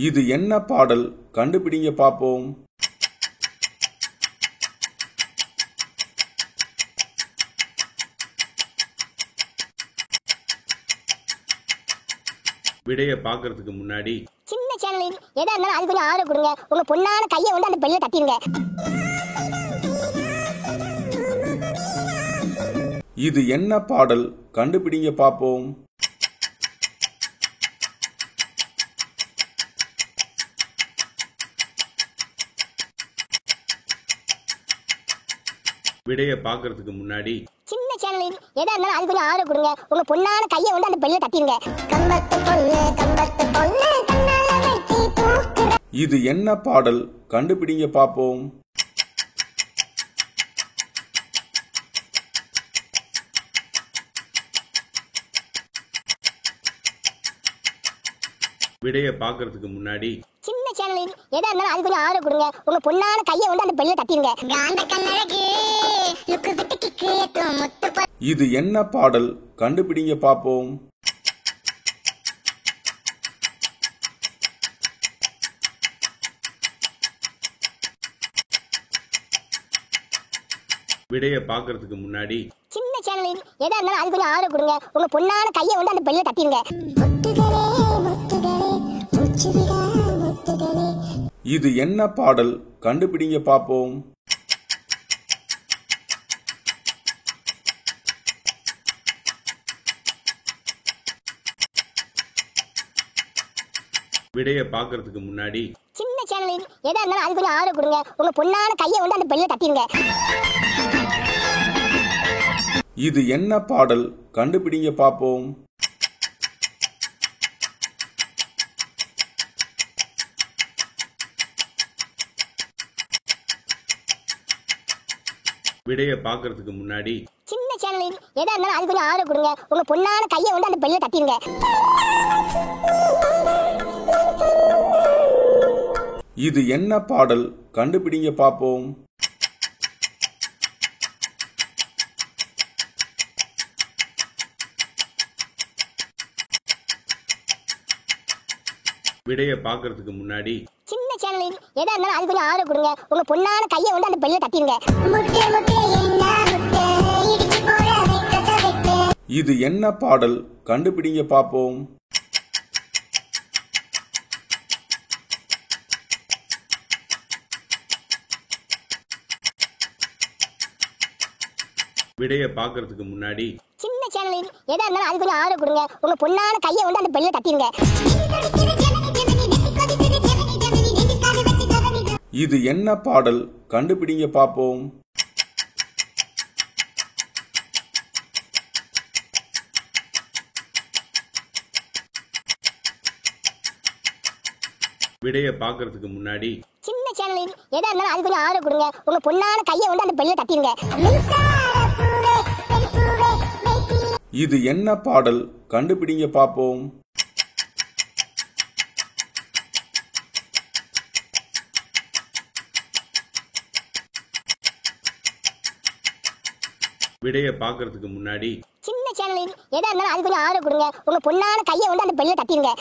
இது என்ன பாடல்? கண்டுபிடிங்க பாப்போம். விடைய பாக்குறதுக்கு முன்னாடி சின்ன சேனலில் எதா இருந்தாலும் அது கொஞ்சம் ஆதரவு கொடுங்க. உங்க பொண்ணான கையை வந்து அந்த பெல்ல தட்டிடுங்க. இது என்ன பாடல்? கண்டுபிடிங்க பாப்போம். விடைய பாக்குறதுக்கு முன்னாடி சின்ன சேனலில் எதா இருந்தாலும் அது கொஞ்சம் ஆதரவு கொடுங்க. உங்க பொண்ணான கையை வந்து அந்த பெல்ல தட்டிடுங்க. இது என்ன பாடல்? கண்டுபிடிங்க பாப்போம். விடைய பாக்குறதுக்கு முன்னாடி சின்ன சேனலில் எதா இருந்தாலும் அது கொஞ்சம் ஆதரவு கொடுங்க. உங்க பொண்ணான கையை வந்து அந்த பெல்ல தட்டிடுங்க. இது என்ன பாடல்? கண்டுபிடிங்க பாப்போம். விடைய பாக்குறதுக்கு முன்னாடி சின்ன சேனலில் எதா இருந்தாலும் அது கொஞ்சம் ஆதரவு கொடுங்க. உங்க பொண்ணான கையை வந்து அந்த பெல்ல தட்டிடுங்க. இது என்ன பாடல்? கண்டுபிடிங்க பாப்போம். விடைய பாக்குறதுக்கு முன்னாடி சின்ன சேனலில் எதா இருந்தாலும் அது கொஞ்சம் ஆதரவு கொடுங்க. உங்க பொண்ணான கையை வந்து அந்த பெல்ல தட்டிடுங்க. இது என்ன பாடல்? கண்டுபிடிங்க பாப்போம். விடைய பாக்குறதுக்கு முன்னாடி சின்ன சேனலில் எதா இருந்தாலும் அது கொஞ்சம் ஆதரவு கொடுங்க. உங்க பொண்ணான கையை வந்து அந்த பெல்ல தட்டிடுங்க. இது என்ன பாடல்? கண்டுபிடிங்க பாப்போம். விடைய பாக்குறதுக்கு முன்னாடி சின்ன சேனலில் எதா இருந்தாலும் அது கொஞ்சம் ஆதரவு கொடுங்க. உங்க பொண்ணான கையை வந்து அந்த பெல்ல தட்டிடுங்க. இது என்ன பாடல்? கண்டுபிடிங்க பாப்போம். விடைய பாக்குறதுக்கு முன்னாடி சின்ன சேனலில் எதா இருந்தாலும் அது கொஞ்சம் ஆதரவு கொடுங்க. உங்க பொண்ணான கையை வந்து அந்த பெல்ல தட்டிடுங்க. இது என்ன பாடல்? கண்டுபிடிங்க பாப்போம். விடைய பாக்குறதுக்கு முன்னாடி சின்ன சேனலில் எதா இருந்தாலும் அது கொஞ்சம் ஆதரவு கொடுங்க. உங்க பொண்ணான கையை வந்து அந்த பெல்ல தட்டிடுங்க. இது என்ன பாடல்? கண்டுபிடிங்க பாப்போம். விடைய பாக்குறதுக்கு முன்னாடி சின்ன சேனலில் எதா இருந்தாலும் அது கொஞ்சம் ஆதரவு கொடுங்க. உங்க பொண்ணான கையை வந்து அந்த பெல்ல தட்டிடுங்க.